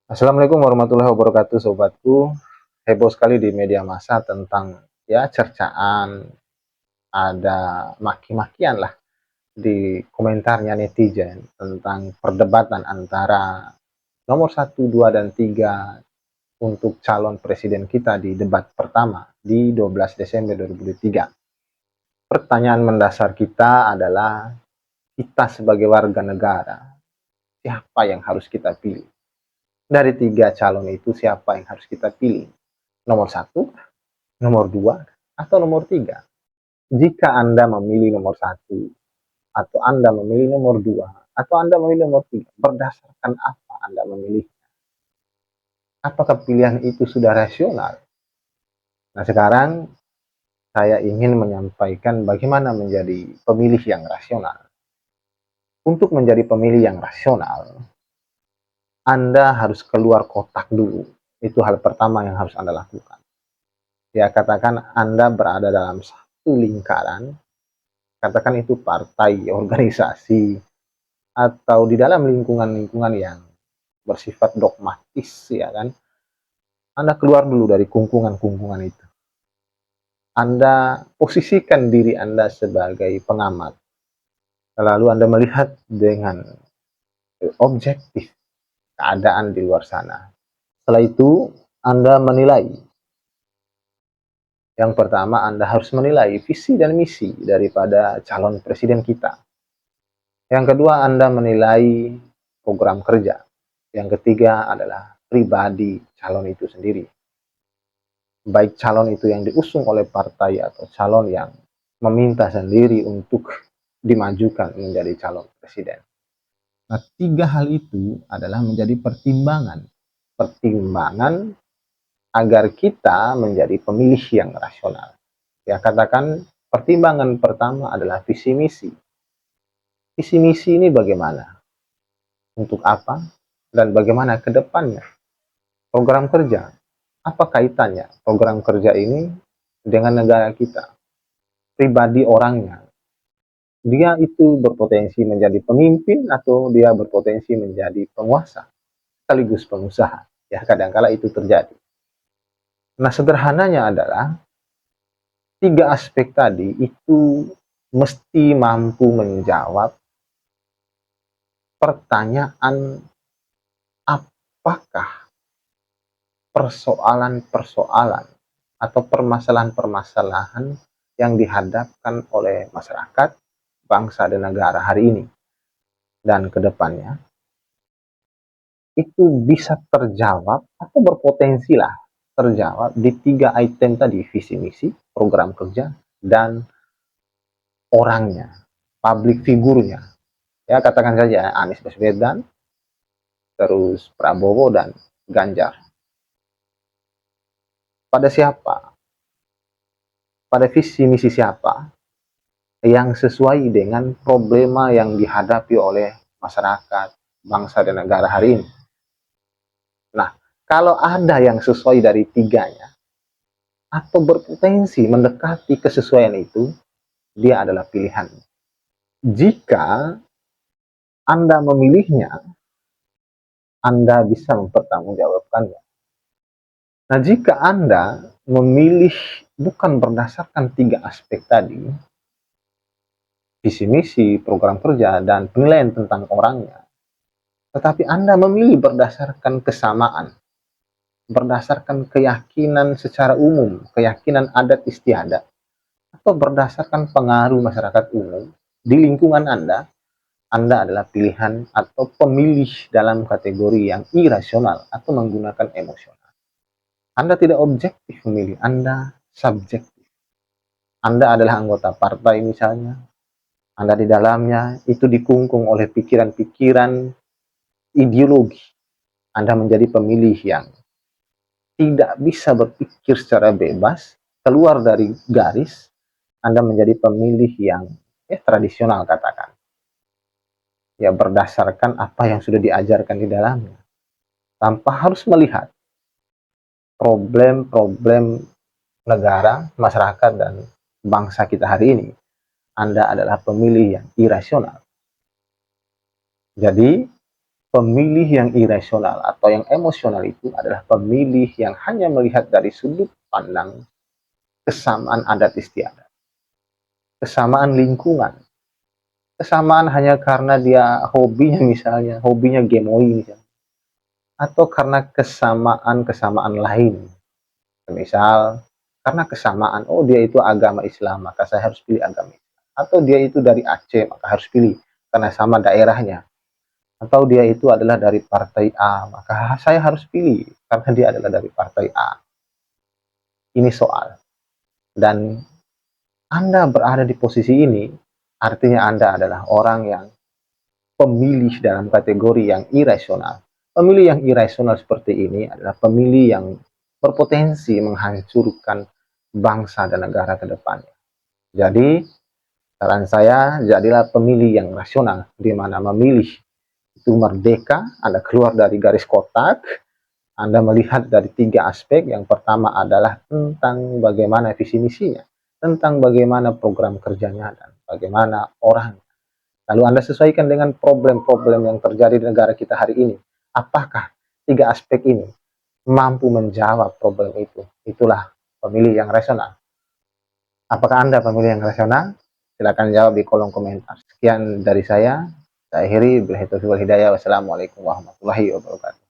Assalamualaikum warahmatullahi wabarakatuh, sobatku. Heboh sekali di media massa tentang ya cercaan, ada maki-makian lah di komentarnya netizen tentang perdebatan antara nomor satu, 2, dan 3 untuk calon presiden kita di debat pertama di 12 Desember 2023. Pertanyaan mendasar kita adalah, kita sebagai warga negara, siapa yang harus kita pilih? Dari 3 calon itu siapa yang harus kita pilih? Nomor satu, nomor 2, atau nomor 3? Jika Anda memilih nomor satu, atau Anda memilih nomor 2, atau Anda memilih nomor 3, berdasarkan apa Anda memilih? Apakah pilihan itu sudah rasional? Nah, sekarang saya ingin menyampaikan bagaimana menjadi pemilih yang rasional. Untuk menjadi pemilih yang rasional, Anda harus keluar kotak dulu. Itu hal pertama yang harus Anda lakukan. Ya, katakan Anda berada dalam satu lingkaran, katakan itu partai, organisasi, atau di dalam lingkungan-lingkungan yang bersifat dogmatis, ya kan? Anda keluar dulu dari kungkungan-kungkungan itu. Anda posisikan diri Anda sebagai pengamat. Lalu Anda melihat dengan objektif keadaan di luar sana. Setelah itu, Anda menilai. Yang pertama, Anda harus menilai visi dan misi daripada calon presiden kita. Yang kedua, Anda menilai program kerja. Yang ketiga adalah pribadi calon itu sendiri. Baik calon itu yang diusung oleh partai atau calon yang meminta sendiri untuk dimajukan menjadi calon presiden. Nah, 3 hal itu adalah menjadi pertimbangan. Pertimbangan agar kita menjadi pemilih yang rasional. Ya, katakan pertimbangan pertama adalah visi misi. Visi misi ini bagaimana? Untuk apa? Dan bagaimana ke depannya? Program kerja, apa kaitannya program kerja ini dengan negara kita? Pribadi orangnya, dia itu berpotensi menjadi pemimpin atau dia berpotensi menjadi penguasa sekaligus pengusaha. Ya, kadangkala itu terjadi. Nah, sederhananya adalah 3 aspek tadi itu mesti mampu menjawab pertanyaan, apakah persoalan-persoalan atau permasalahan-permasalahan yang dihadapkan oleh masyarakat, bangsa, dan negara hari ini dan ke depannya itu bisa terjawab atau berpotensi lah terjawab di 3 item tadi, visi misi, program kerja, dan orangnya, public figurnya. Ya, katakan saja Anies Baswedan, terus Prabowo, dan Ganjar. Pada siapa? Pada visi misi siapa yang sesuai dengan problema yang dihadapi oleh masyarakat, bangsa, dan negara hari ini. Nah, kalau ada yang sesuai dari 3-nya, atau berpotensi mendekati kesesuaian itu, dia adalah pilihan. Jika Anda memilihnya, Anda bisa mempertanggungjawabkannya. Nah, jika Anda memilih bukan berdasarkan 3 aspek tadi, visi misi, program kerja, dan penilaian tentang orangnya, tetapi Anda memilih berdasarkan kesamaan, berdasarkan keyakinan secara umum, keyakinan adat istiadat, atau berdasarkan pengaruh masyarakat umum di lingkungan Anda adalah pilihan atau pemilih dalam kategori yang irasional atau menggunakan emosional. Anda tidak objektif memilih, Anda subjektif. Anda adalah anggota partai misalnya, Anda di dalamnya itu dikungkung oleh pikiran-pikiran ideologi. Anda menjadi pemilih yang tidak bisa berpikir secara bebas, keluar dari garis. Anda menjadi pemilih yang tradisional, katakan. Ya, berdasarkan apa yang sudah diajarkan di dalamnya. Tanpa harus melihat problem-problem negara, masyarakat, dan bangsa kita hari ini. Anda adalah pemilih yang irasional. Jadi, Pemilih yang irasional atau yang emosional itu adalah pemilih yang hanya melihat dari sudut pandang kesamaan adat istiadat, kesamaan lingkungan, kesamaan hanya karena dia hobinya misalnya, hobinya gemoy misalnya, atau karena kesamaan-kesamaan lain. Misal, karena kesamaan, oh dia itu agama Islam, maka saya harus pilih agama Islam. Atau dia itu dari Aceh, maka harus pilih karena sama daerahnya. Atau dia itu adalah dari partai A, maka saya harus pilih karena dia adalah dari partai A. Ini soal. Dan Anda berada di posisi ini, artinya Anda adalah orang yang pemilih dalam kategori yang irasional. Pemilih yang irasional seperti ini adalah pemilih yang berpotensi menghancurkan bangsa dan negara ke depannya. Jadi, saran saya, jadilah pemilih yang rasional, di mana memilih itu merdeka, Anda keluar dari garis kotak, Anda melihat dari 3 aspek. Yang pertama adalah tentang bagaimana visi misinya, tentang bagaimana program kerjanya, dan bagaimana orang. Lalu Anda sesuaikan dengan problem-problem yang terjadi di negara kita hari ini. Apakah 3 aspek ini mampu menjawab problem itu? Itulah pemilih yang rasional. Apakah Anda pemilih yang rasional? Silakan jawab di kolom komentar. Sekian dari saya. Saya akhiri. Billahi taufiq wal hidayah. Wassalamualaikum warahmatullahi wabarakatuh.